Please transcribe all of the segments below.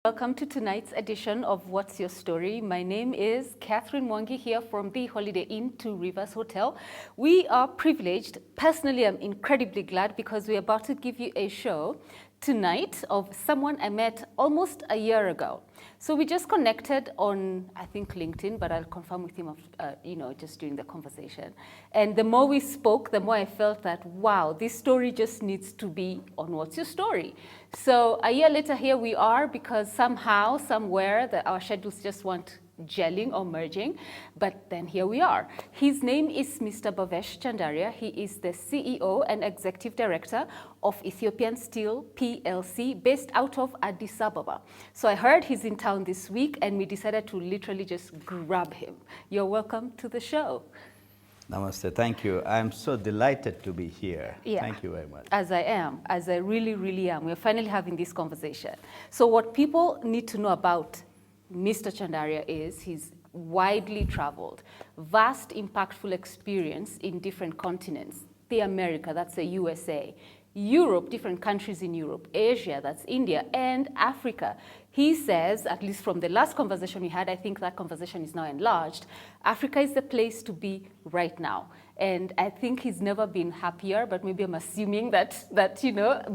Welcome to tonight's edition of What's Your Story? My name is Catherine Mwangi here from the Holiday Inn Two Rivers Hotel. We are privileged. Personally, I'm incredibly glad because we're about to give you a show tonight of someone I met almost a year ago. So we just connected on, I think, LinkedIn, but I'll confirm with him, just during the conversation. And the more we spoke, the more I felt that, wow, this story just needs to be on What's Your Story? So a year later, here we are, because somehow, somewhere, our schedules just weren't gelling or merging, but then here we are. His name is Mr. Bhavesh Chandaria. He is the CEO and Executive Director of Ethiopian Steel PLC, based out of Addis Ababa. So I heard he's in town this week, and we decided to literally just grab him. You're welcome to the show. Namaste, thank you. I'm so delighted to be here. Yeah. Thank you very much. As I really, really am. We're finally having this conversation. So what people need to know about Mr. Chandaria is he's widely traveled, vast, impactful experience in different continents. The America, that's the USA. Europe, different countries in Europe. Asia, that's India, and Africa. He says, at least from the last conversation we had, I think that conversation is now enlarged, Africa is the place to be right now. And I think he's never been happier, but maybe I'm assuming that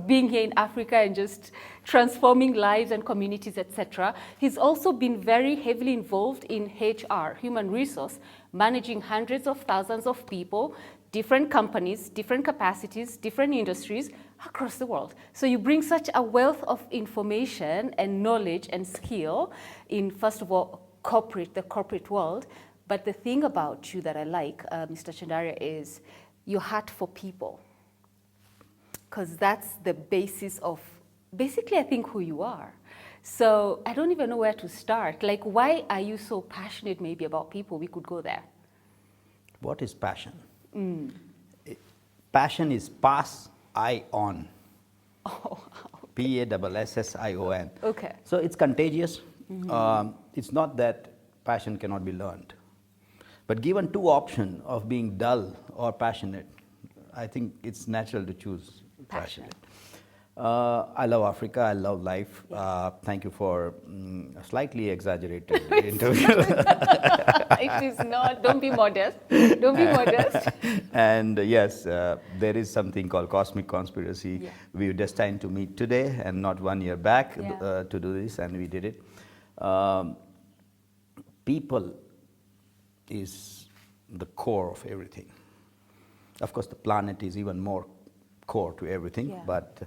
being here in Africa and just transforming lives and communities, etc. He's also been very heavily involved in HR, human resource, managing hundreds of thousands of people, different companies, different capacities, different industries across the world. So you bring such a wealth of information and knowledge and skill in, first of all, the corporate world. But the thing about you that I like, Mr. Chandaria, is your heart for people. Because that's the basis of, basically, I think, who you are. So I don't even know where to start. Like, why are you so passionate maybe about people? We could go there. What is passion? Passion is pass, I on. Oh, Passion. Okay. So it's contagious. It's not that passion cannot be learned. But given two options of being dull or passionate, I think it's natural to choose passionate. I love Africa. I love life. Thank you for a slightly exaggerated interview. It is not. Don't be modest. Don't be modest. And yes, there is something called cosmic conspiracy. Yeah. We were destined to meet today and not 1 year back Yeah. to do this, and we did it. People is the core of everything. Of course, the planet is even more core to everything, Yeah. but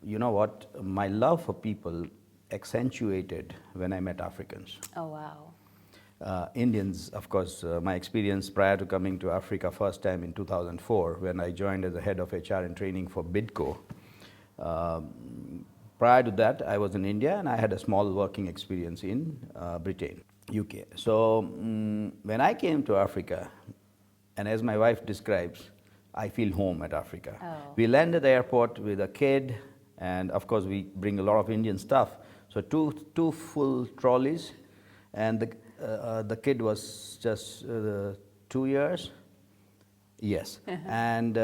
you know what? My love for people accentuated when I met Africans. Oh, wow. Indians, of course, my experience prior to coming to Africa first time in 2004 when I joined as the head of HR and training for BIDCO. Prior to that, I was in India and I had a small working experience in Britain, UK. So when I came to Africa, and as my wife describes, I feel home at Africa. Oh. We landed at the airport with a kid, and of course we bring a lot of Indian stuff. So two full trolleys, and the kid was just 2 years, yes, and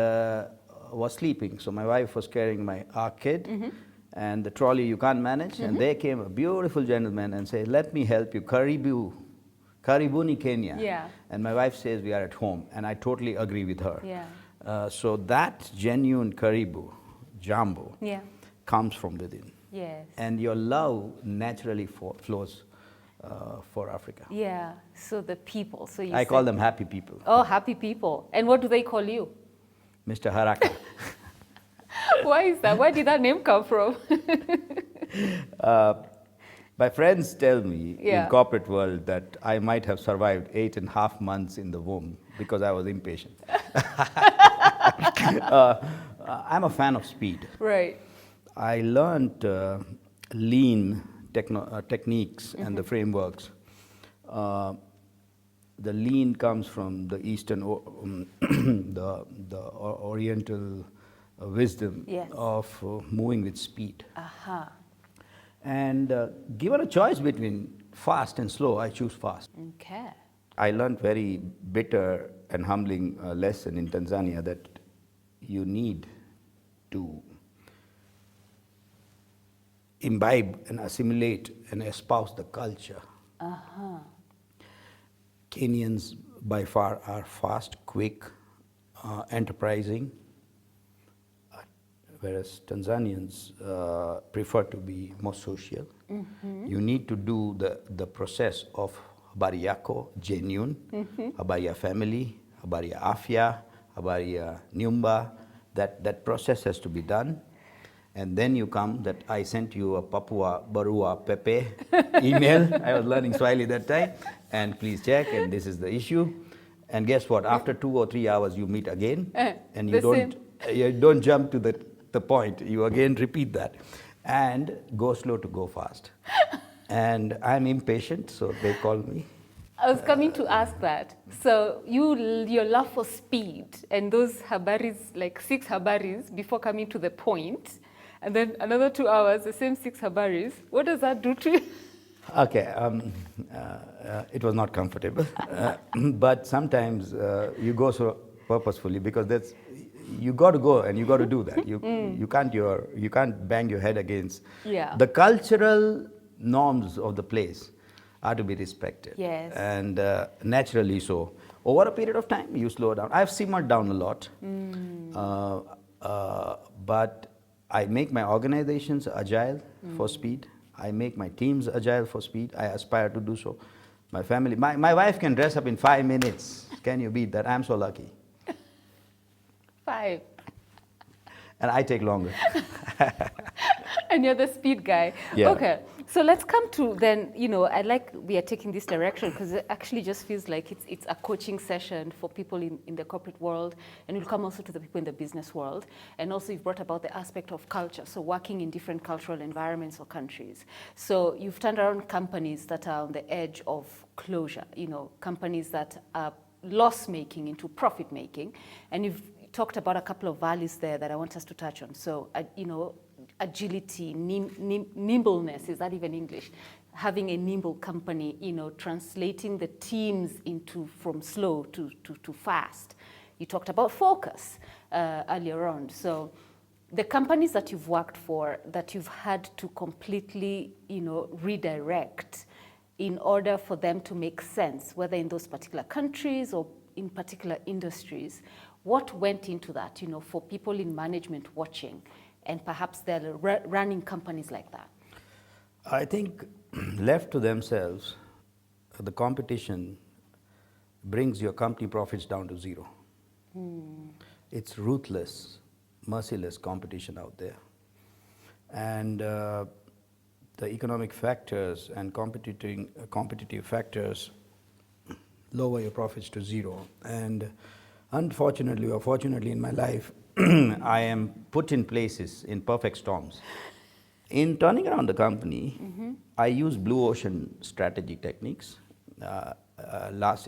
was sleeping. So my wife was carrying our kid, and the trolley you can't manage. And there came a beautiful gentleman and said, "Let me help you, Karibuni, Kenya." Yeah. And my wife says, "We are at home," and I totally agree with her. Yeah. So that genuine Karibu, Jambo, Yeah. comes from within. Yes. And your love naturally flows for Africa. Yeah. So the people. So I call them happy people. Oh, happy people. And what do they call you? Mr. Haraka. Why is that? Where did that name come from? My friends tell me Yeah. in corporate world that I might have survived 8.5 months in the womb because I was impatient. I'm a fan of speed. Right. I learned lean techniques and the frameworks. The lean comes from the Eastern, the Oriental wisdom Yes. of moving with speed. Aha. And given a choice between fast and slow, I choose fast. Okay. I learned very bitter and humbling lesson in Tanzania that you need to imbibe and assimilate and espouse the culture. Kenyans by far are fast, quick, enterprising, whereas Tanzanians prefer to be more social. You need to do the process of habari yako, genuine, habari ya family, habari ya afya, habari ya nyumba. That process has to be done. And then you come that I sent you a Papua Barua Pepe email. I was learning Swahili that time. And please check, and this is the issue. And guess what? After 2 or 3 hours, you meet again. And you don't jump to the point. You again repeat that. And go slow to go fast. And I'm impatient, so they call me. I was coming to ask that. So your love for speed and those habaris, like 6 habaris before coming to the point, and then another 2 hours, the same 6 habaris, what does that do to you? Okay, it was not comfortable, but sometimes you go so purposefully because you got to go and you got to do that. You can't bang your head against. Yeah. The cultural norms of the place are to be respected. Yes. And naturally so. Over a period of time, you slow down. I've simmered down a lot, but I make my organizations agile for speed. I make my teams agile for speed. I aspire to do so. My family, my wife can dress up in 5 minutes. Can you beat that? I'm so lucky. 5. And I take longer. And you're the speed guy. Yeah. Okay, so let's come to then, I like we are taking this direction because it actually just feels like it's a coaching session for people in the corporate world, and we'll come also to the people in the business world. And also you've brought about the aspect of culture, so working in different cultural environments or countries. So you've turned around companies that are on the edge of closure, companies that are loss-making into profit-making, and you've talked about a couple of values there that I want us to touch on. So, agility, nimbleness, is that even English? Having a nimble company, translating the teams from slow to fast. You talked about focus earlier on. So the companies that you've worked for, that you've had to completely, redirect in order for them to make sense, whether in those particular countries or in particular industries, what went into that, for people in management watching, and perhaps they're running companies like that? I think left to themselves, the competition brings your company profits down to 0. It's ruthless, merciless competition out there. And the economic factors and competitive factors lower your profits to 0. And unfortunately or fortunately in my life, I am put in places in perfect storms. In turning around the company, I use blue ocean strategy techniques.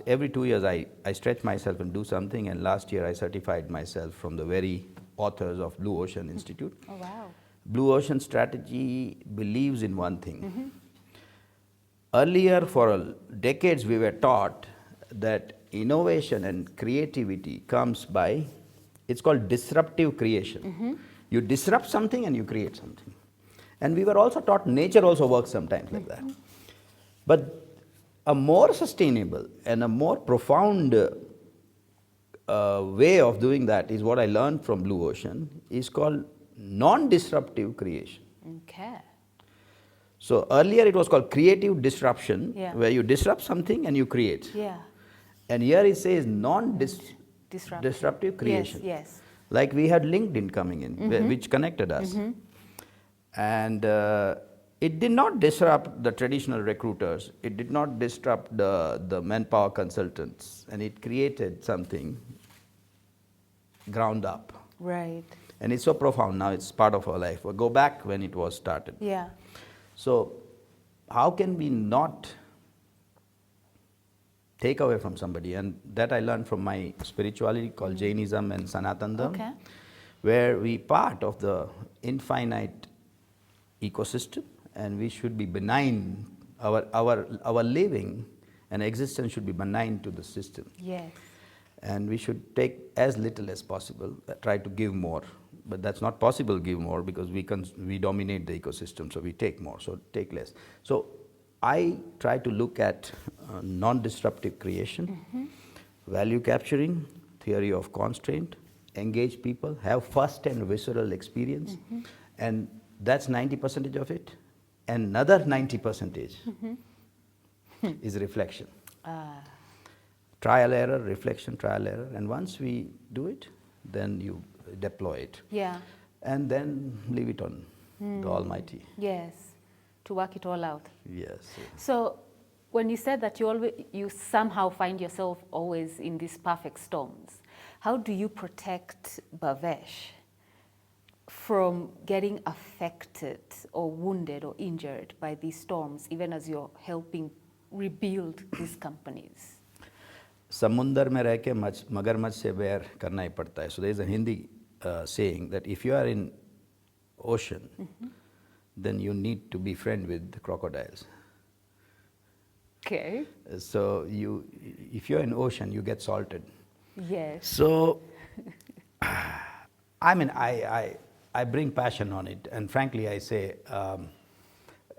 Every 2 years, I stretch myself and do something, and last year I certified myself from the very authors of Blue Ocean Institute. Oh, wow. Blue Ocean strategy believes in one thing. Earlier, for decades, we were taught that innovation and creativity comes by, it's called disruptive creation. You disrupt something and you create something. And we were also taught nature also works sometimes like that. But a more sustainable and a more profound way of doing that is what I learned from Blue Ocean, is called non-disruptive creation. Okay. So earlier it was called creative disruption, Yeah. where you disrupt something and you create. Yeah. And here it says non-disruptive creation. Yes. Like we had LinkedIn coming in, which connected us. And it did not disrupt the traditional recruiters. It did not disrupt the manpower consultants. And it created something ground up. Right. And it's so profound now, it's part of our life. We'll go back when it was started. Yeah. So how can we not take away from somebody? And that I learned from my spirituality called Jainism and Sanatandam, where we part of the infinite ecosystem, and we should be benign. Our living and existence should be benign to the system. Yes. And we should take as little as possible, try to give more. but that's not possible, give more, because we dominate the ecosystem, so we take more, so take less. So I try to look at non-disruptive creation, value capturing, theory of constraint, engage people, have first and visceral experience, and that's 90% of it. Another 90% is reflection. Trial error, reflection, trial error, and once we do it, then you deploy it. Yeah. And then leave it on the Almighty. Yes, to work it all out. Yes. So when you said that you somehow find yourself always in these perfect storms, how do you protect Bhavesh from getting affected or wounded or injured by these storms, even as you're helping rebuild these companies? समुंदर में रह के मगरमच्छ से बैर करना ही पड़ता है. So there is a Hindi saying that if you are in ocean, then you need to be friend with crocodiles. Okay. So if you're in ocean, you get salted. Yes. So, I mean, I bring passion on it, and frankly, I say,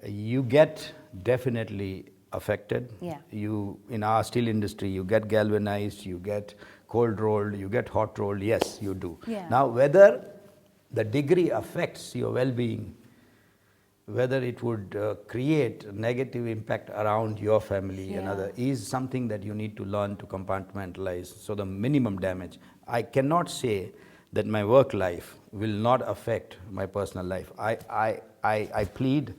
you get definitely affected. Yeah. You, in our steel industry, you get galvanized, you get cold rolled, you get hot rolled. Yes, you do. Yeah. Now, whether the degree affects your well-being, whether it would create a negative impact around your family and other, is something that you need to learn to compartmentalize. So the minimum damage. I cannot say that my work life will not affect my personal life. I plead.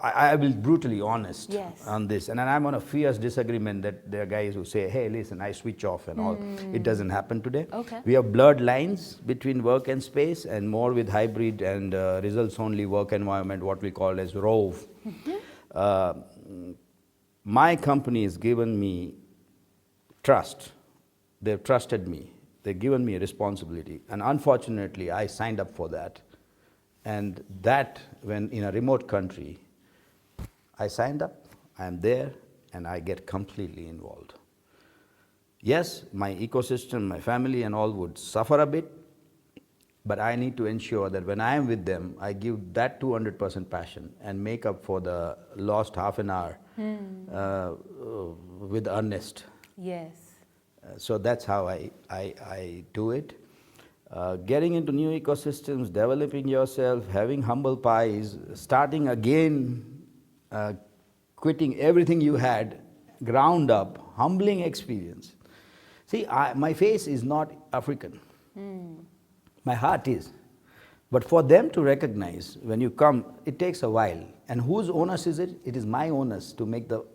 I will be brutally honest on this, and I'm on a fierce disagreement that there are guys who say, hey, listen, I switch off and all. It doesn't happen today. Okay. We have blurred lines between work and space, and more with hybrid and results-only work environment, what we call as ROVE. My company has given me trust. They've trusted me. They've given me a responsibility, and unfortunately, I signed up for that. And that, when in a remote country, I signed up, I'm there, and I get completely involved. Yes, my ecosystem, my family and all would suffer a bit, but I need to ensure that when I am with them, I give that 200% passion and make up for the lost half an hour with earnest. Yes. So that's how I do it. Getting into new ecosystems, developing yourself, having humble pies, starting again, quitting everything you had, ground up, humbling experience. See, my face is not African. My heart is. But for them to recognize when you come, it takes a while. And whose onus is it? It is my onus to make the,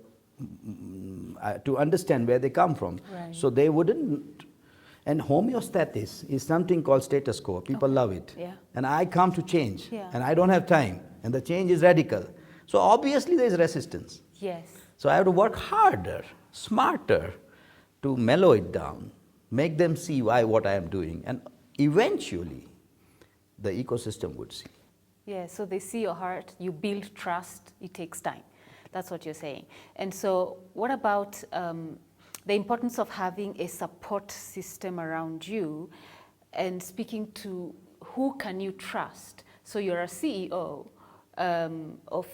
to understand where they come from. Right. So they wouldn't. And homeostasis is something called status quo. People love it. Yeah. And I come to change. Yeah. And I don't have time. And the change is radical. So obviously there is resistance. Yes. So I have to work harder, smarter, to mellow it down, make them see what I am doing. And eventually, the ecosystem would see. Yeah, so they see your heart, you build trust, it takes time. That's what you're saying. And so what about the importance of having a support system around you and speaking to who can you trust? So you're a CEO of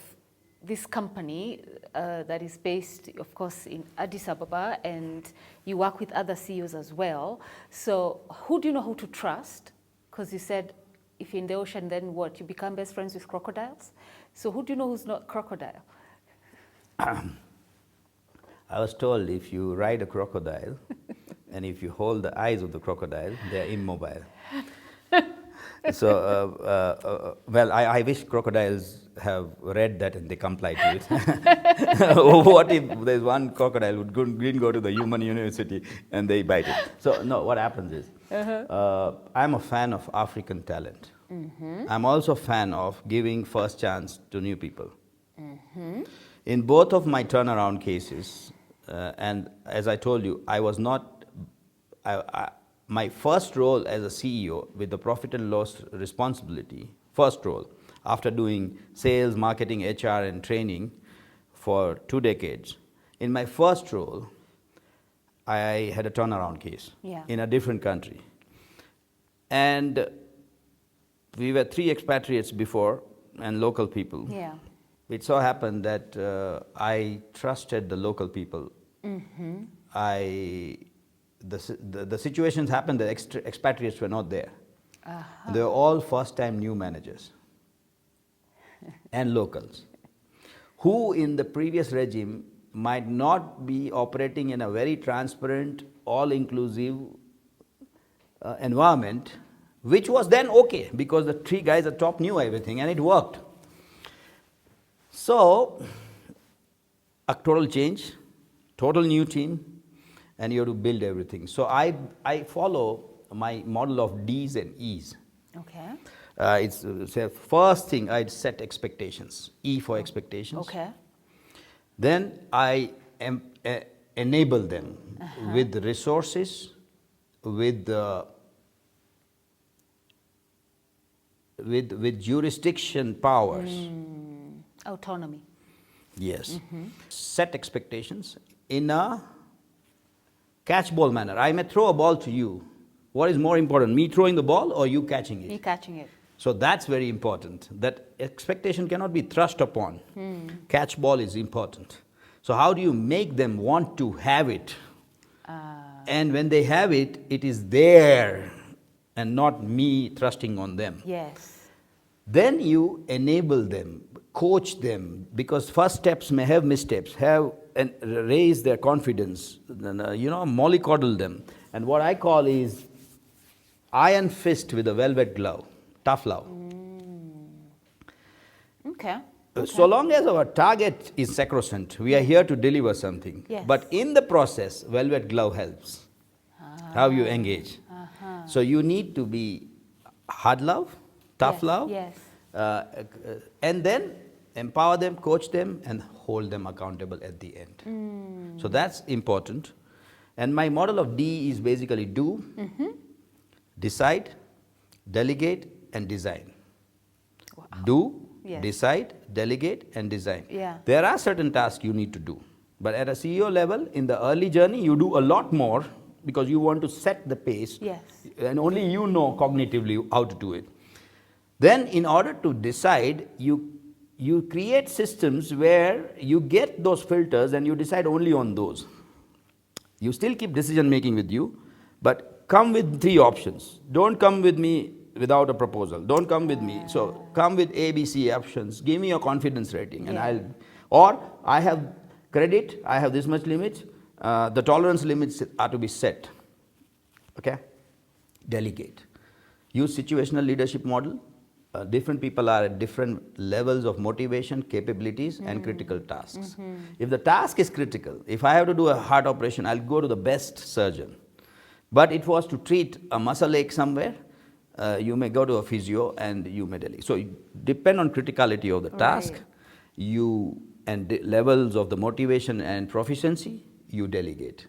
this company that is based, of course, in Addis Ababa, and you work with other CEOs as well. So who do you know who to trust? Because you said if you're in the ocean, then what? You become best friends with crocodiles? So who do you know who's not crocodile? I was told if you ride a crocodile and if you hold the eyes of the crocodile, they're immobile. So, well, I wish crocodiles have read that and they comply to it. What if there's one crocodile who didn't go to the human university and they bite it? So, no, what happens is, I'm a fan of African talent. I'm also a fan of giving first chance to new people. In both of my turnaround cases, and as I told you, I was not, my first role as a CEO with the profit and loss responsibility, first role, after doing sales, marketing, HR, and training for 2 decades, in my first role, I had a turnaround case in a different country. And we were 3 expatriates before and local people. Yeah. It so happened that I trusted the local people. Mm-hmm. The situations happened that expatriates were not there. Uh-huh. They were all first-time new managers and locals who in the previous regime might not be operating in a very transparent, all-inclusive environment, which was then okay because the 3 guys at top knew everything and it worked. So, a total change, total new team, and you have to build everything. So I follow my model of D's and E's. Okay. It's first thing I'd set expectations. E for expectations. Okay. Then I enable them with the resources, with jurisdiction powers. Autonomy. Yes. Set expectations in a catch ball manner. I may throw a ball to you. What is more important, me throwing the ball or you catching it? Me catching it. So that's very important. That expectation cannot be thrust upon. Catch ball is important. So how do you make them want to have it? And when they have it, it is there and not me thrusting on them. Yes. Then you enable them, coach them, because first steps may have missteps, and raise their confidence, mollycoddle them. And what I call is iron fist with a velvet glove, tough love. Okay. So long as our target is sacrosanct, we are here to deliver something. Yes. But in the process, velvet glove helps. How you engage. So you need to be hard love, tough Yes, love, yes. And then empower them, coach them, and hold them accountable at the end. So that's important. And my model of D is basically do, decide, delegate, and design. Wow. Do, Yes. decide, delegate, and design. Yeah. There are certain tasks you need to do. But at a CEO level, in the early journey, you do a lot more because you want to set the pace. Yes. And only you know cognitively how to do it. Then in order to decide, you create systems where you get those filters and you decide only on those. You still keep decision making with you, but come with 3 options. Don't come with me without a proposal. Don't come with me. So come with A, B, C options. Give me your confidence rating, and I have credit. I have this much limit. The tolerance limits are to be set. Okay. Delegate. Use situational leadership model. Different people are at different levels of motivation, capabilities, and critical tasks. If the task is critical, if I have to do a heart operation, I'll go to the best surgeon. But it was to treat a muscle ache somewhere, you may go to a physio and you may delegate. So depend on criticality of the task, and levels of the motivation and proficiency, you delegate.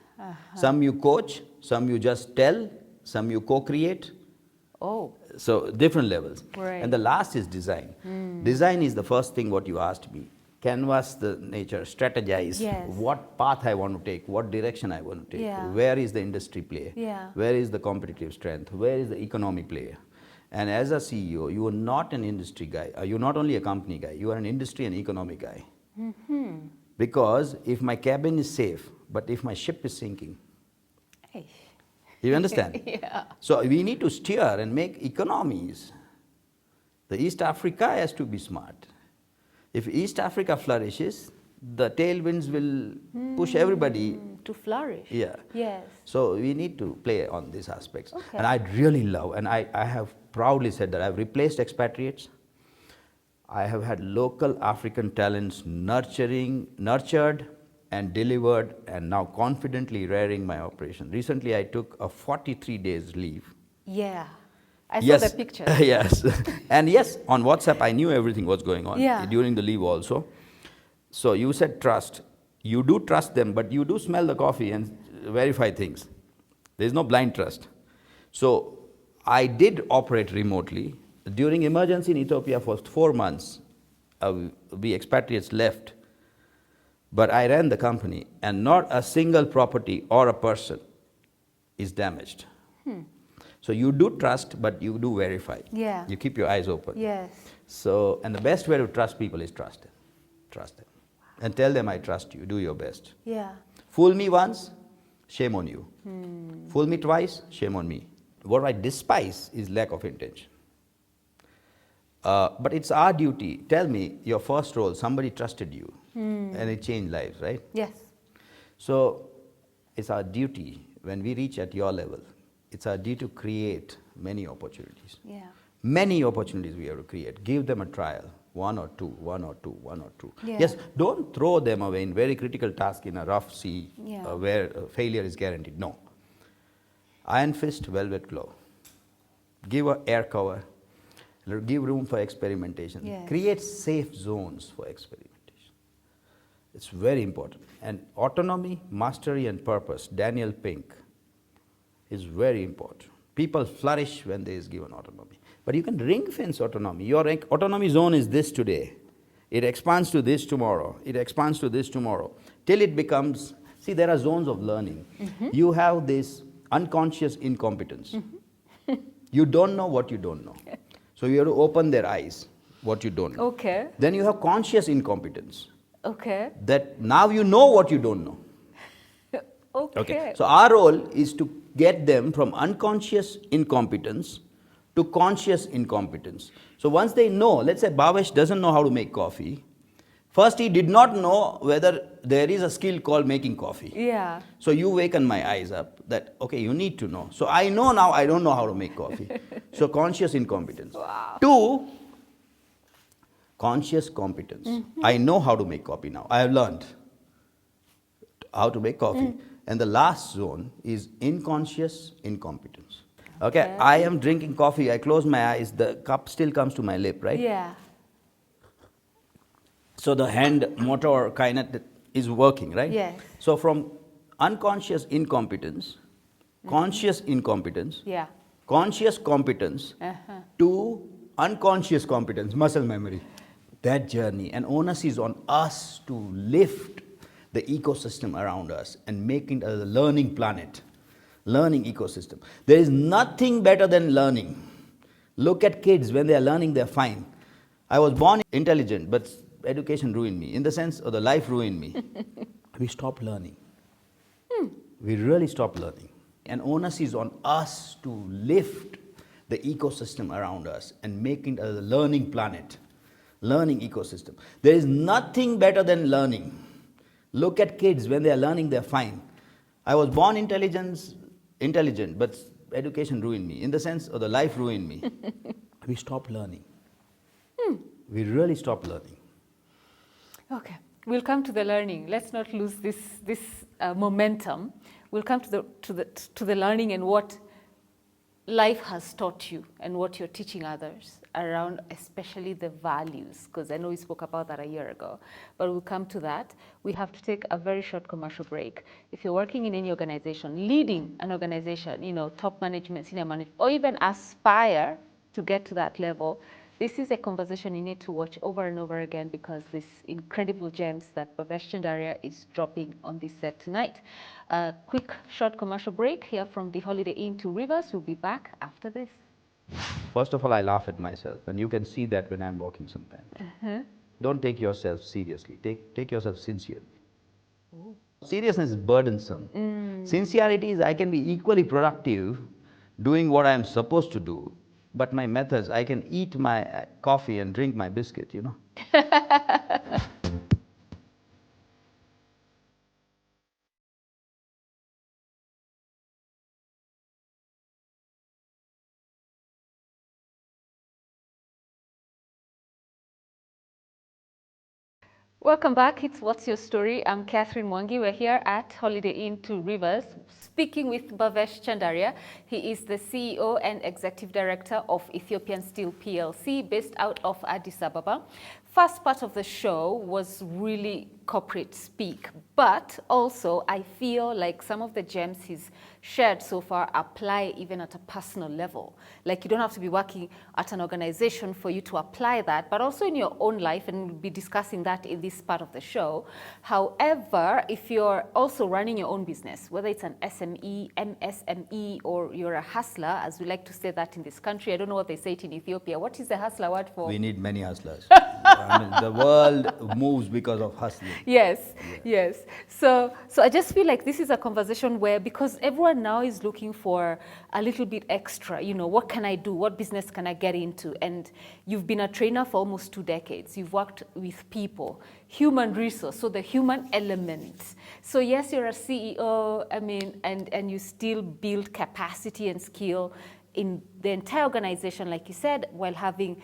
Some you coach, some you just tell, some you co-create. Oh. So different levels. Right. And the last is design. Design is the first thing what you asked me. Canvas the nature, strategize what path I want to take, what direction I want to take, where is the industry play, where is the competitive strength, where is the economy play. And as a CEO, you are not an industry guy, you're not only a company guy, you are an industry and economic guy. Because if my cabin is safe, but if my ship is sinking, you understand? So we need to steer and make economies. The East Africa has to be smart. If East Africa flourishes, the tailwinds will push everybody to flourish. Yeah. Yes. So we need to play on these aspects. And I really love, and I have proudly said that I've replaced expatriates. I have had local African talents nurtured and delivered, and now confidently rearing my operation. Recently, I took a 43 days leave. Yeah. I saw the picture. Yes. And yes, on WhatsApp, I knew everything was going on during the leave also. So you said trust. You do trust them, but you do smell the coffee and verify things. There is no blind trust. So I did operate remotely. During emergency in Ethiopia for 4 months, we expatriates left. But I ran the company, and not a single property or a person is damaged. So you do trust, but you do verify. Yeah. You keep your eyes open. Yes. So, and the best way to trust people is trust them. Trust them. And tell them I trust you. Do your best. Yeah. Fool me once, shame on you. Fool me twice, shame on me. What I despise is lack of intention. But it's our duty. Tell me, your first role, somebody trusted you, and it changed lives, right? Yes. So it's our duty, when we reach at your level, it's our duty to create many opportunities. Yeah. Many opportunities we have to create. Give them a trial. One or two, one or two, one or two. Yeah. Yes, don't throw them away in very critical task in a rough sea Yeah. where failure is guaranteed. No. Iron fist, velvet glove. Give a air cover. Give room for experimentation. Yes. Create safe zones for experimentation. It's very important. And autonomy, mastery, and purpose, Daniel Pink, is very important. People flourish when there is given autonomy. But you can ring fence autonomy. Your autonomy zone is this today. It expands to this tomorrow. It expands to this tomorrow. Till it becomes, see, there are zones of learning. You have this unconscious incompetence. You don't know what you don't know. So you have to open their eyes, what you don't know. Okay. Then you have conscious incompetence. Okay. That now you know what you don't know. Okay. So our role is to get them from unconscious incompetence to conscious incompetence. So once they know, let's say Bhavesh doesn't know how to make coffee. First, he did not know whether there is a skill called making coffee. Yeah. So you waken my eyes up that, okay, you need to know. So I know now I don't know how to make coffee. So conscious incompetence. Wow. 2, conscious competence. I know how to make coffee now. I have learned how to make coffee. And the last zone is inconscious incompetence. Okay, I am drinking coffee, I close my eyes, the cup still comes to my lip, right? Yeah. So the hand motor kinet is working, right? Yes. So from unconscious incompetence, conscious incompetence, Yeah. conscious competence to unconscious competence, muscle memory. That journey, and onus is on us to lift the ecosystem around us and make it a learning planet, learning ecosystem. There is nothing better than learning. Look at kids, when they are learning, they're fine. I was born intelligent, but education ruined me, in the sense of the life ruined me. We stopped learning. We really stopped learning. And onus is on us to lift the ecosystem around us and make it a learning planet, learning ecosystem. There is nothing better than learning. Look at kids, when they are learning, they're fine. I was born intelligent, but education ruined me, in the sense of the life ruined me. We stopped learning. We really stopped learning. Okay, we'll come to the learning. Let's not lose this momentum. We'll come to the learning and what life has taught you and what you're teaching others around, especially the values, because I know we spoke about that a year ago, but we'll come to that. We have to take a very short commercial break. If you're working in any organization, leading an organization, top management, senior management, or even aspire to get to that level, this is a conversation you need to watch over and over again, because these incredible gems that Bhavesh Chandaria is dropping on this set tonight. A quick short commercial break here from the Holiday Inn to Rivers. We'll be back after this. First of all, I laugh at myself, and you can see that when I'm walking sometimes. Don't take yourself seriously. Take yourself sincerely. Seriousness is burdensome. Sincerity is, I can be equally productive doing what I'm supposed to do, but my methods, I can eat my coffee and drink my biscuit, Welcome back. It's What's Your Story? I'm Catherine Mwangi. We're here at Holiday Inn Two Rivers, speaking with Bhavesh Chandaria. He is the CEO and Executive Director of Ethiopian Steel PLC, based out of Addis Ababa. First part of the show was really corporate speak, but also I feel like some of the gems he's shared so far apply even at a personal level. Like, you don't have to be working at an organization for you to apply that, but also in your own life, and we'll be discussing that in this this part of the show. However, if you're also running your own business, whether it's an SME, MSME, or you're a hustler, as we like to say that in this country, I don't know what they say it in Ethiopia. What is the hustler word for? We need many hustlers. I mean, the world moves because of hustling. Yes, yes. So I just feel like this is a conversation where, because everyone now is looking for a little bit extra, you know, what can I do? What business can I get into? And you've been a trainer for almost 2 decades. You've worked with people, human resource, so the human element. So yes, you're a CEO, I mean, and you still build capacity and skill in the entire organization, like you said, while having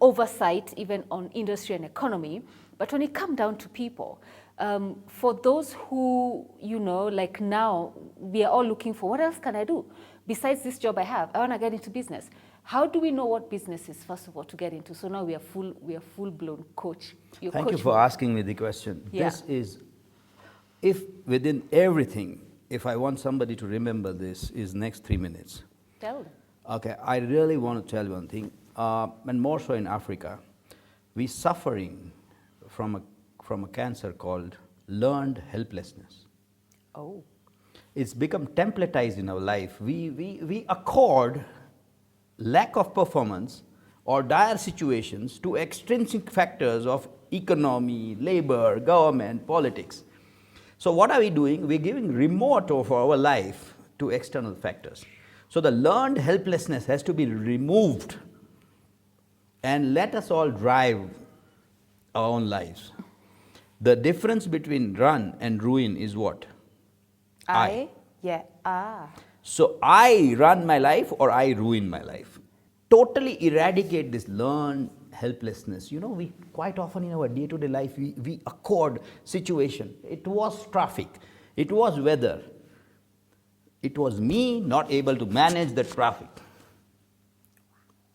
oversight even on industry and economy. But when it comes down to people, for those who, you know, like now, we are all looking for, what else can I do? Besides this job I have, I want to get into business. How do we know what business is, first of all, to get into? So now we are full-blown coach. Thank you for asking me the question. Yeah. This is, if within everything, if I want somebody to remember this, is next 3 minutes. Tell them. Okay, I really want to tell one thing, and more so in Africa, we're suffering from a cancer called learned helplessness. Oh. It's become templatized in our life. We accord lack of performance or dire situations to extrinsic factors of economy, labor, government, politics. So what are we doing? We're giving remote of our life to external factors. So the learned helplessness has to be removed and let us all drive our own lives. The difference between run and ruin is what? I. Yeah. Ah. So I run my life or I ruin my life. Totally eradicate this learned helplessness. You know, we quite often in our day-to-day life, we accord situation. It was traffic. It was weather. It was me not able to manage the traffic.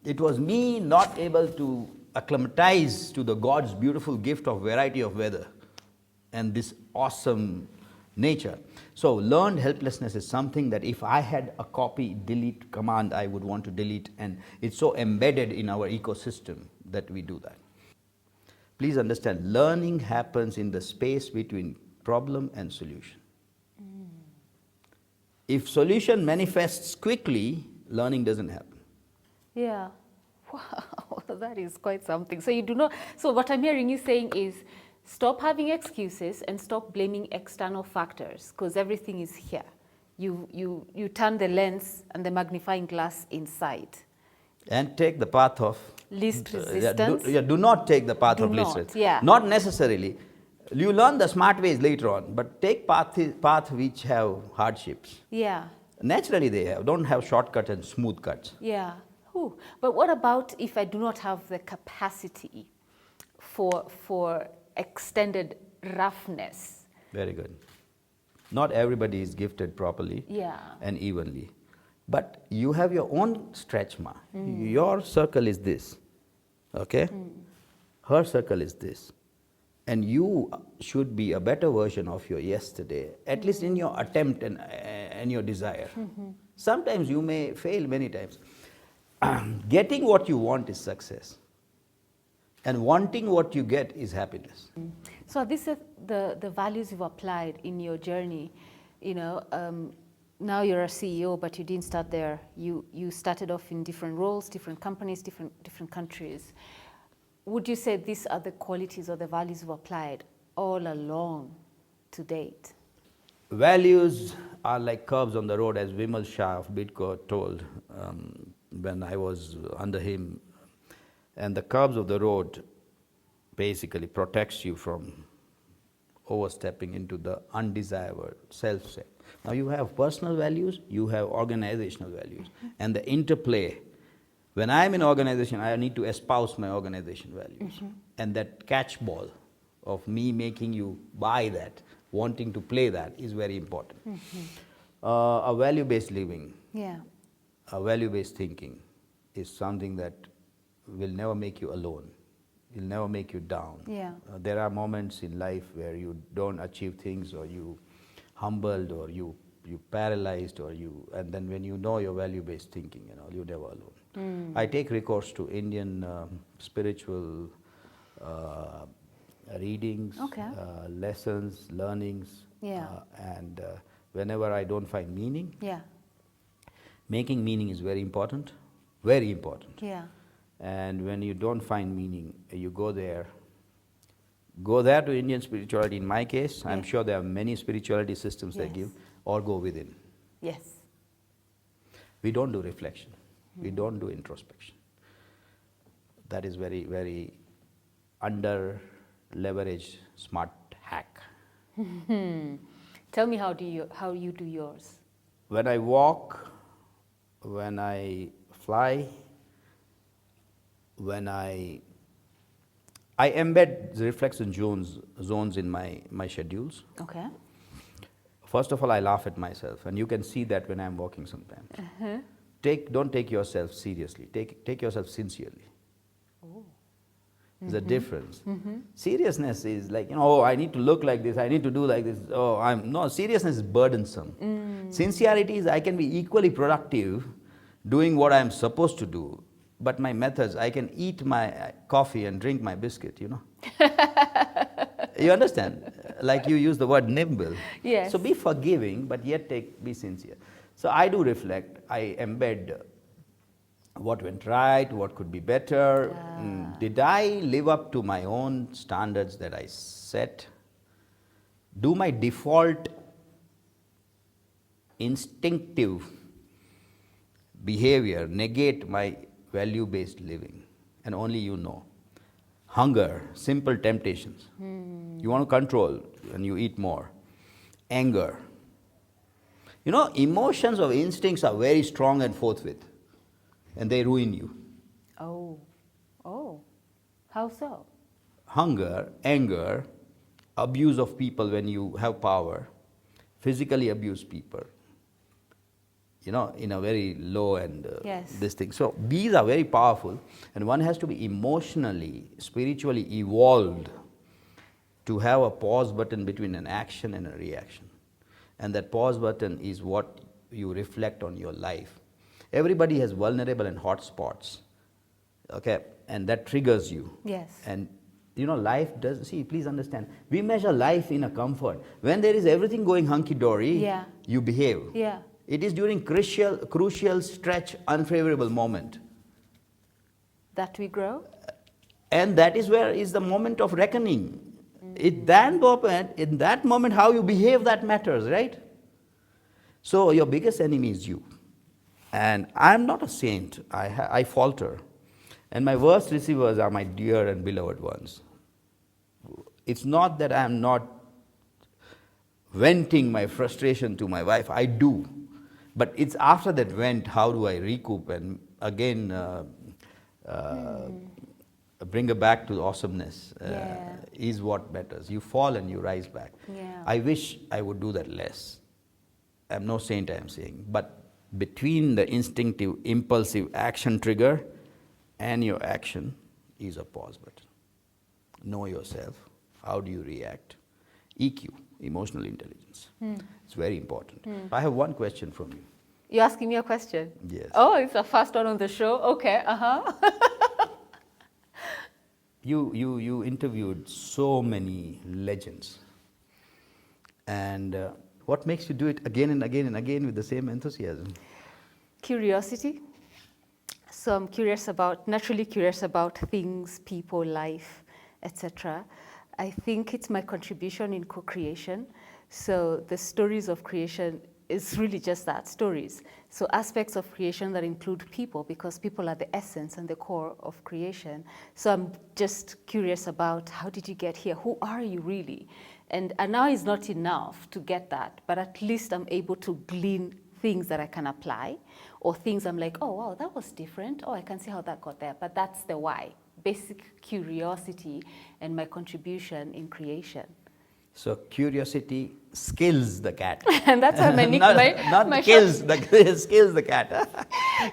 It was me not able to acclimatize to the God's beautiful gift of variety of weather and this awesome nature. So learned helplessness is something that if I had a copy delete command, I would want to delete, and it's so embedded in our ecosystem that we do that. Please understand, learning happens in the space between problem and solution. If solution manifests quickly, learning doesn't happen. Yeah. Wow, that is quite something. So you do not, so what I'm hearing you saying is, stop having excuses and stop blaming external factors, because everything is here. You turn the lens and the magnifying glass inside. And take the path of least resistance. Do not take the path of least not, resistance. yeah. Not necessarily. You learn the smart ways later on, but take path which have hardships. Yeah. Naturally they don't have shortcuts and smooth cuts. Yeah. Ooh. But what about if I do not have the capacity for extended roughness? Very good. Not everybody is gifted properly and evenly. But you have your own stretch mark. Your circle is this, okay? Her circle is this. And you should be a better version of your yesterday, at least in your attempt and your desire. Sometimes you may fail many times. Getting what you want is success. And wanting what you get is happiness. So these are the values you've applied in your journey. You know, now you're a CEO, but you didn't start there. You started off in different roles, different companies, different countries. Would you say these are the qualities or the values you've applied all along to date? Values are like curbs on the road, as Vimal Shah of Bidco told when I was under him. And the curbs of the road basically protects you from overstepping into the undesirable self-set. Now you have personal values, you have organizational values, and the interplay. When I'm in organization, I need to espouse my organization values. And that catch ball of me making you buy that, wanting to play that is very important. A value-based living, a value-based thinking is something that will never make you alone. Will never make you down. There are moments in life where you don't achieve things, or you humbled, or you paralyzed, and then when you know your value-based thinking, you're never alone. I take recourse to Indian spiritual readings, Okay. lessons, learnings. Yeah. And whenever I don't find meaning, Yeah. making meaning is very important, very important. Yeah. And when you don't find meaning, you go there. Go there to Indian spirituality. In my case, I'm Yes. sure there are many spirituality systems they Yes. give, or go within. Yes. We don't do reflection. We don't do introspection. That is very, very under leveraged smart hack. Tell me how you do yours. When I walk, when I fly, when I embed the reflection zones in my schedules. Okay. First of all, I laugh at myself, and you can see that when I'm walking sometimes. Don't take yourself seriously. Take yourself sincerely. Oh. There's a difference. Seriousness is like, oh, I need to look like this, I need to do like this. No, seriousness is burdensome. Sincerity is I can be equally productive doing what I'm supposed to do, but my methods, I can eat my coffee and drink my biscuit, You understand? Like you use the word nimble. Yes. So be forgiving, but yet be sincere. So I do reflect, I embed what went right, what could be better. Did I live up to my own standards that I set? Do my default instinctive behavior negate my value-based living? And only you know. Hunger, simple temptations. You want to control and you eat more. Anger. Emotions or instincts are very strong and forthwith, and they ruin you. Oh. How so? Hunger, anger, abuse of people when you have power, physically abuse people, in a very low and Yes. this thing. So these are very powerful, and one has to be emotionally, spiritually evolved to have a pause button between an action and a reaction. And that pause button is what you reflect on your life. Everybody has vulnerable and hot spots, okay, and that triggers you. Yes. And life does, please understand, we measure life in a comfort. When there is everything going hunky-dory, Yeah. you behave. Yeah. It is during crucial stretch, unfavorable moment. That we grow? And that is where is the moment of reckoning. In that moment, how you behave, that matters, right? So your biggest enemy is you. And I'm not a saint. I falter. And my worst receivers are my dear and beloved ones. It's not that I'm not venting my frustration to my wife. I do. But it's after that vent, how do I recoup and again bring her back to awesomeness is what matters. You fall and you rise back. Yeah. I wish I would do that less. I'm no saint, I'm saying. But between the instinctive, impulsive action trigger and your action is a pause button. Know yourself. How do you react? EQ, emotional intelligence. It's very important. I have one question from you. You're asking me a question? Yes. Oh, it's the first one on the show? Okay, You interviewed so many legends. And what makes you do it again and again and again with the same enthusiasm? Curiosity. So I'm naturally curious about things, people, life, etc. I think it's my contribution in co-creation. So the stories of creation is really just that, stories. So aspects of creation that include people, because people are the essence and the core of creation. So I'm just curious about, how did you get here? Who are you really? And now is not enough to get that, but at least I'm able to glean things that I can apply, or things I'm like, oh, wow, that was different. Oh, I can see how that got there. But that's the why, basic curiosity and my contribution in creation. So curiosity skills the cat. And that's why my nickname. Not kills, skills the cat.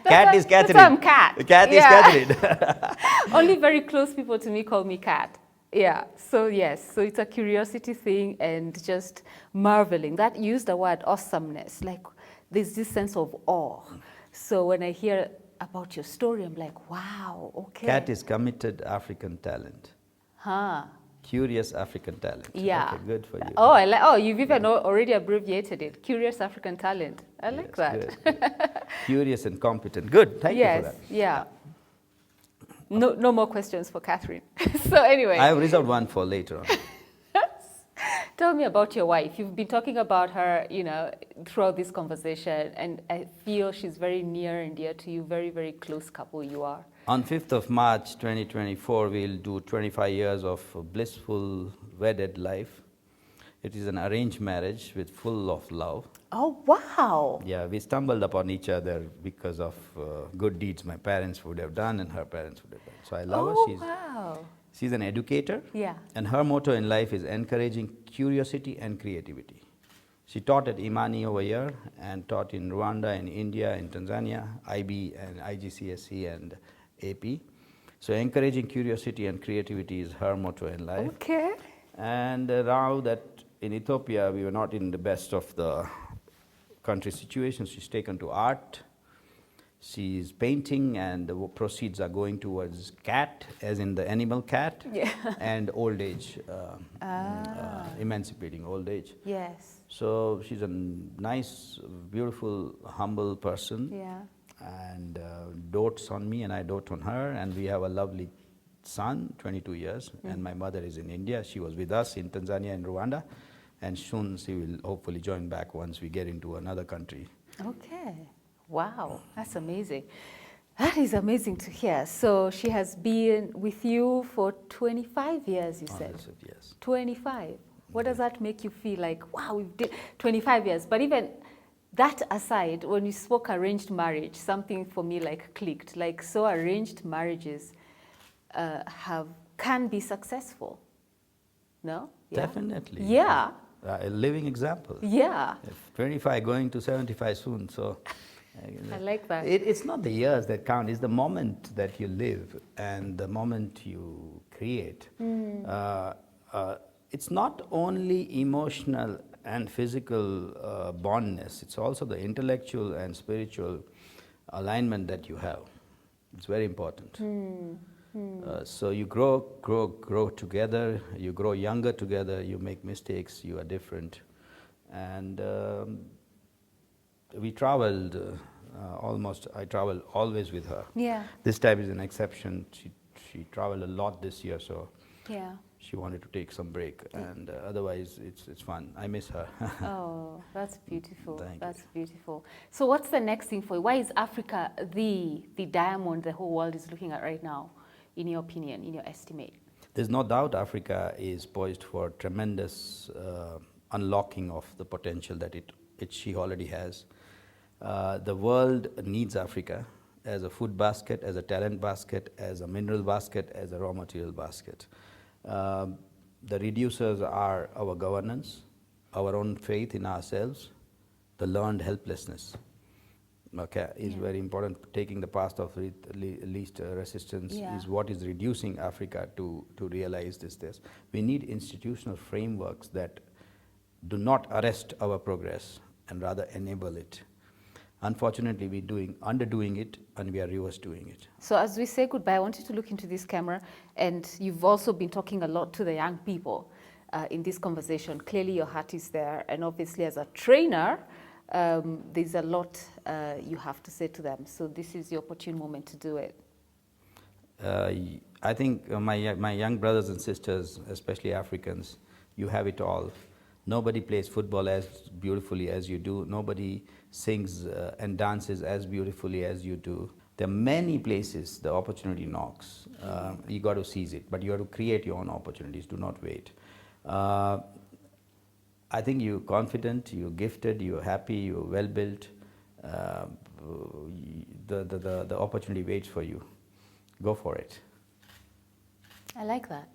Cat is Catherine. That's why I'm Cat. The cat is Catherine. Only very close people to me call me Cat. Yeah, so yes, so it's a curiosity thing and just marveling. That used the word awesomeness, like there's this sense of awe. So when I hear about your story, I'm like, wow, okay. Cat is committed African talent. Huh. Curious African talent. Yeah. Okay, good for you. Oh, you've even already abbreviated it. Curious African talent. I like Yes, that. good. Curious and competent. Good. Thank you for that. Yeah. No more questions for Catherine. So anyway. I have reserved one for later on. Tell me about your wife. You've been talking about her, throughout this conversation, and I feel she's very near and dear to you, very, very close couple you are. On 5th of March 2024, we'll do 25 years of blissful wedded life. It is an arranged marriage with full of love. Oh, wow. Yeah, we stumbled upon each other because of good deeds my parents would have done and her parents would have done. So I love her. Wow. She's an educator. Yeah. And her motto in life is encouraging curiosity and creativity. She taught at Imani over here and taught in Rwanda, in India, in Tanzania, IB and IGCSE and AP. So encouraging curiosity and creativity is her motto in life. Okay. And now that in Ethiopia we were not in the best of the country situations, she's taken to art. She's painting, and the proceeds are going towards cat, as in the animal cat, Yeah. and old age, emancipating old age. Yes. So she's a nice, beautiful, humble person. Yeah. And dotes on me, and I dote on her, and we have a lovely son, 22 years, and my mother is in India. She was with us in Tanzania and Rwanda, and soon she will hopefully join back once we get into another country. Okay. Wow, that's amazing. That is amazing to hear. So she has been with you for 25 years, you said? Yes. 25. What does that make you feel like? Wow, we've did 25 years. But even that aside, when you spoke arranged marriage, something for me like clicked. Like, so arranged marriages can be successful. No? Yeah. Definitely. Yeah. A living example. Yeah. If 25 going to 75 soon, so. I like that. It's not the years that count, it's the moment that you live and the moment you create. It's not only emotional and physical bondness, it's also the intellectual and spiritual alignment that you have. It's very important. So you grow together, you grow younger together, you make mistakes, you are different. And we traveled I traveled always with her. Yeah. This time is an exception. She traveled a lot this year, so Yeah. she wanted to take some break, and otherwise it's fun. I miss her. Oh, that's beautiful. Thank you. Beautiful. So what's the next thing for you? Why is Africa the diamond the whole world is looking at right now, in your opinion, in your estimate? There's no doubt Africa is poised for tremendous unlocking of the potential that she already has. The world needs Africa as a food basket, as a talent basket, as a mineral basket, as a raw material basket. The reducers are our governance, our own faith in ourselves, the learned helplessness. Okay, is very important. Taking the path of least resistance is what is reducing Africa to realize this. We need institutional frameworks that do not arrest our progress and rather enable it. Unfortunately, we're underdoing it, and we are reverse doing it. So as we say goodbye, I want you to look into this camera, and you've also been talking a lot to the young people in this conversation. Clearly your heart is there, and obviously as a trainer, there's a lot you have to say to them. So this is your opportune moment to do it. I think my young brothers and sisters, especially Africans, you have it all. Nobody plays football as beautifully as you do. Nobody sings and dances as beautifully as you do. There are many places the opportunity knocks. You got to seize it, but you have to create your own opportunities. Do not wait. I think you're confident, you're gifted, you're happy, you're well built. The opportunity waits for you. Go for it. I like that.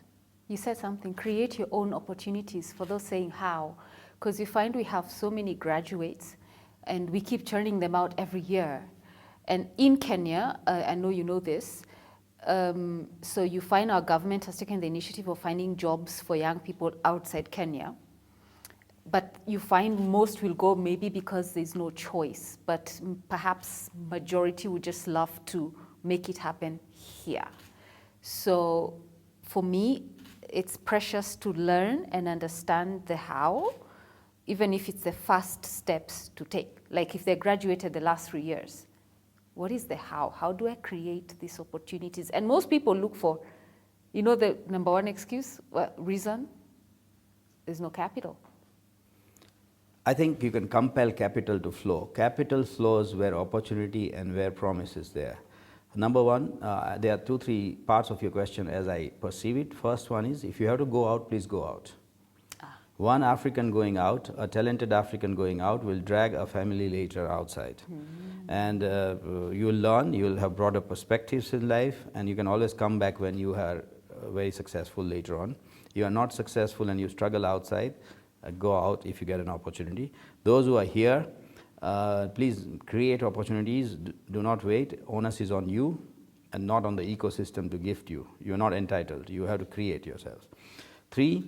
You said something, create your own opportunities. For those saying how, because you find we have so many graduates and we keep churning them out every year. And in Kenya, I know you know this, so you find our government has taken the initiative of finding jobs for young people outside Kenya. But you find most will go maybe because there's no choice, but perhaps majority would just love to make it happen here. So for me, it's precious to learn and understand the how, even if it's the first steps to take. Like if they graduated the last 3 years, what is the how? How do I create these opportunities? And most people look for, you know, the number one excuse, reason, there's no capital. I think you can compel capital to flow. Capital flows where opportunity and where promise is there. Number one, there are 2-3 parts of your question as I perceive it. First one is, if you have to go out, please go out. One African going out, a talented African going out, will drag a family later outside. And you will learn, you will have broader perspectives in life, and you can always come back when you are very successful later on. You are not successful and you struggle outside, go out if you get an opportunity. Those who are here, please create opportunities, do not wait. Onus is on you and not on the ecosystem to gift you. You are not entitled, you have to create yourselves. 3,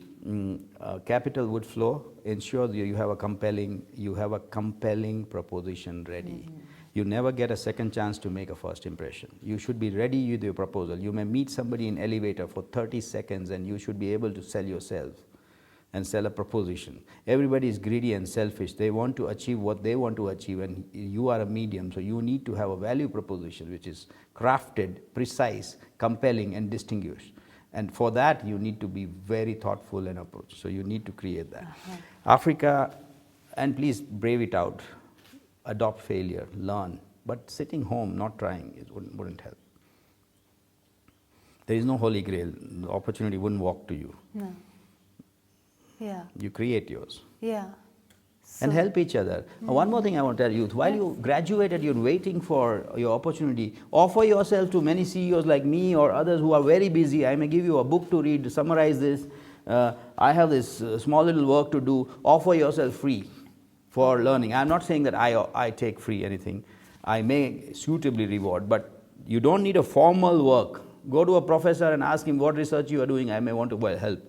capital would flow. Ensure that you have a compelling proposition ready. You never get a second chance to make a first impression. You should be ready with your proposal. You may meet somebody in elevator for 30 seconds and you should be able to sell yourself and sell a proposition. Everybody is greedy and selfish. They want to achieve what they want to achieve, and you are a medium, so you need to have a value proposition which is crafted, precise, compelling and distinguished. And for that, you need to be very thoughtful and approach. So you need to create that. Africa, and please brave it out. Adopt failure, learn. But sitting home, not trying, it wouldn't help. There is no holy grail. The opportunity wouldn't walk to you. No. Yeah. You create yours. Yeah. And help each other. One more thing I want to tell you, while you graduated, you're waiting for your opportunity. Offer yourself to many CEOs like me or others who are very busy. I may give you a book to read, to summarize this. I have this small little work to do. Offer yourself free for learning. I'm not saying that I take free anything. I may suitably reward, but you don't need a formal work. Go to a professor and ask him what research you are doing. I may want to help.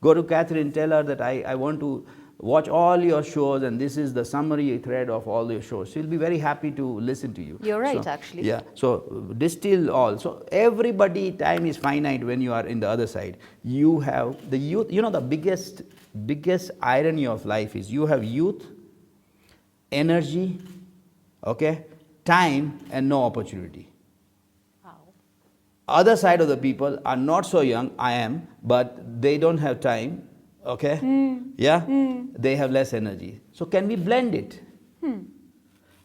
Go to Catherine, tell her that I want to watch all your shows and this is the summary thread of all your shows. She'll be very happy to listen to you. You're right, actually. Yeah, so distill all. So everybody, time is finite when you are in the other side. You have the youth, you know, the biggest irony of life is you have youth, energy, okay, time and no opportunity. Other side of the people are not so young, I am, but they don't have time, okay? They have less energy. So can we blend it?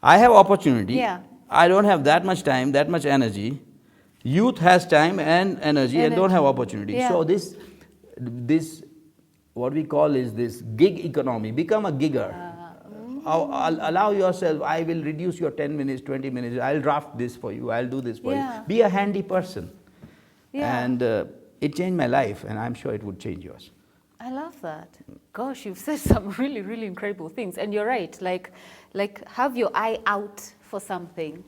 I have opportunity. Yeah. I don't have that much time, that much energy. Youth has time and energy and don't have opportunity. Yeah. So this, what we call is this gig economy. Become a gigger. Allow yourself, I will reduce your 10 minutes, 20 minutes, I'll draft this for you, I'll do this for you. Be a handy person. And it changed my life, and I'm sure it would change yours. I love that. Gosh, you've said some really, really incredible things. And you're right, like have your eye out for something.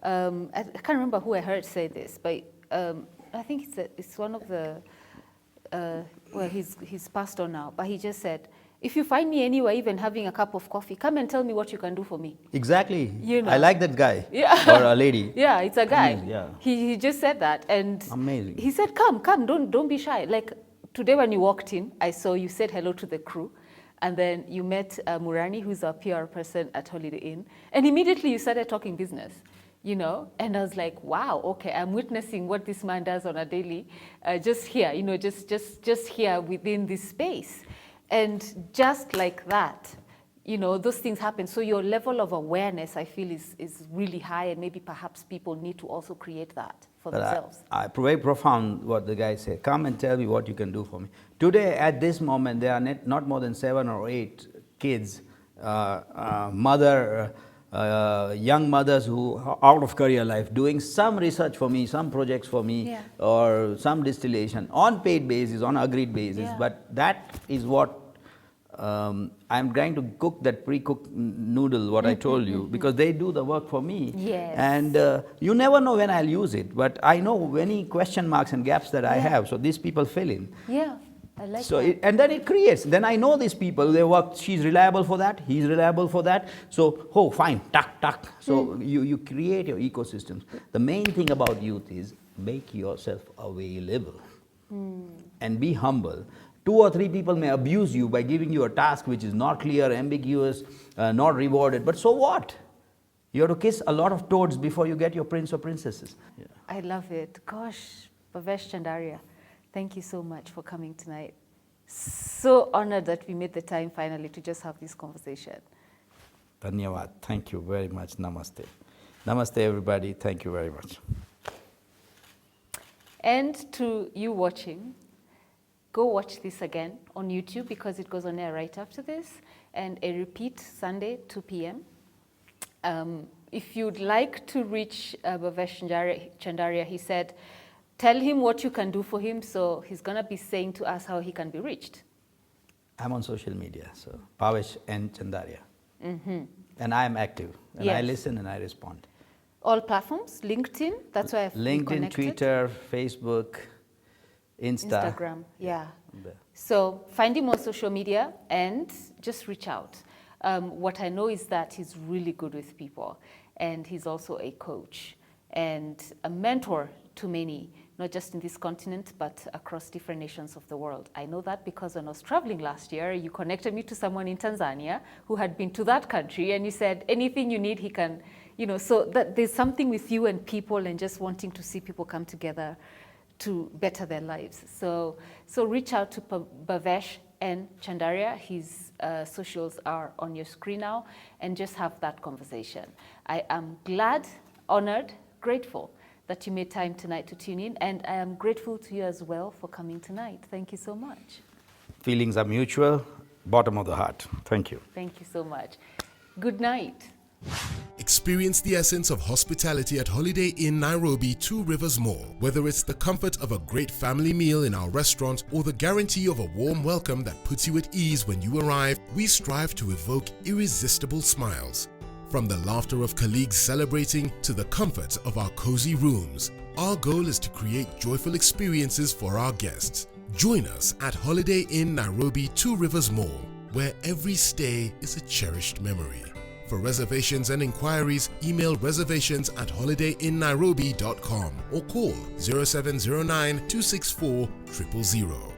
I can't remember who I heard say this, but I think it's one of the, well, he's passed on now, but he just said, if you find me anywhere, even having a cup of coffee, come and tell me what you can do for me. Exactly. You know. I like that guy. Yeah. Or a lady. Yeah, it's a guy. Amazing, yeah. He just said that. And amazing. He said, come, don't be shy. Like today when you walked in, I saw you said hello to the crew. And then you met Murani, who's our PR person at Holiday Inn. And immediately you started talking business. You know, and I was like, wow, okay, I'm witnessing what this man does on a daily, just here, you know, just here within this space. And just like that, you know, those things happen. So your level of awareness, I feel, is really high, and maybe perhaps people need to also create that for themselves. Very profound what the guy said. Come and tell me what you can do for me. Today, at this moment, there are not more than 7 or 8 kids, young mothers who are out of career life, doing some research for me, some projects for me, or some distillation on paid basis, on agreed basis. But that is what I'm trying to cook, that pre-cooked noodle, what I told you, because they do the work for me. Yes. And you never know when I'll use it, but I know many question marks and gaps that I have, so these people fill in. Yeah. I like so that. And then it creates, then I know these people, they work, she's reliable for that, he's reliable for that, so, oh, fine, tuck. So you create your ecosystems. The main thing about youth is make yourself available. and be humble. 2 or 3 people may abuse you by giving you a task which is not clear, ambiguous, not rewarded, but so what? You have to kiss a lot of toads before you get your prince or princesses. Yeah. I love it. Gosh, Bhavesh, Chandaria, thank you so much for coming tonight. So honored that we made the time finally to just have this conversation. Dhanyavad. Thank you very much. Namaste. Namaste, everybody. Thank you very much. And to you watching, go watch this again on YouTube because it goes on air right after this, and a repeat Sunday, 2 p.m. If you'd like to reach Bhavesh Chandaria, he said, tell him what you can do for him, so he's going to be saying to us how he can be reached. I'm on social media, so Bhavesh and Chandaria. And I'm active, and I listen and I respond. All platforms, LinkedIn, that's why I've LinkedIn, connected. Twitter, Facebook, Instagram, yeah. So find him on social media and just reach out. What I know is that he's really good with people, and he's also a coach and a mentor to many, not just in this continent, but across different nations of the world. I know that because when I was traveling last year, you connected me to someone in Tanzania who had been to that country, and you said, anything you need, he can, you know, so that there's something with you and people and just wanting to see people come together to better their lives. So reach out to Bhavesh and Chandaria. His socials are on your screen now, and just have that conversation. I am glad, honored, grateful that you made time tonight to tune in, and I am grateful to you as well for coming tonight. Thank you so much. Feelings are mutual, bottom of the heart. Thank you. Thank you so much. Good night. Experience the essence of hospitality at Holiday Inn Nairobi 2 Rivers Mall. Whether it's the comfort of a great family meal in our restaurant or the guarantee of a warm welcome that puts you at ease when you arrive, we strive to evoke irresistible smiles. From the laughter of colleagues celebrating to the comfort of our cozy rooms, our goal is to create joyful experiences for our guests. Join us at Holiday Inn Nairobi 2 Rivers Mall, where every stay is a cherished memory. For reservations and inquiries, email reservations@holidayinnairobi.com or call 0709 264 000.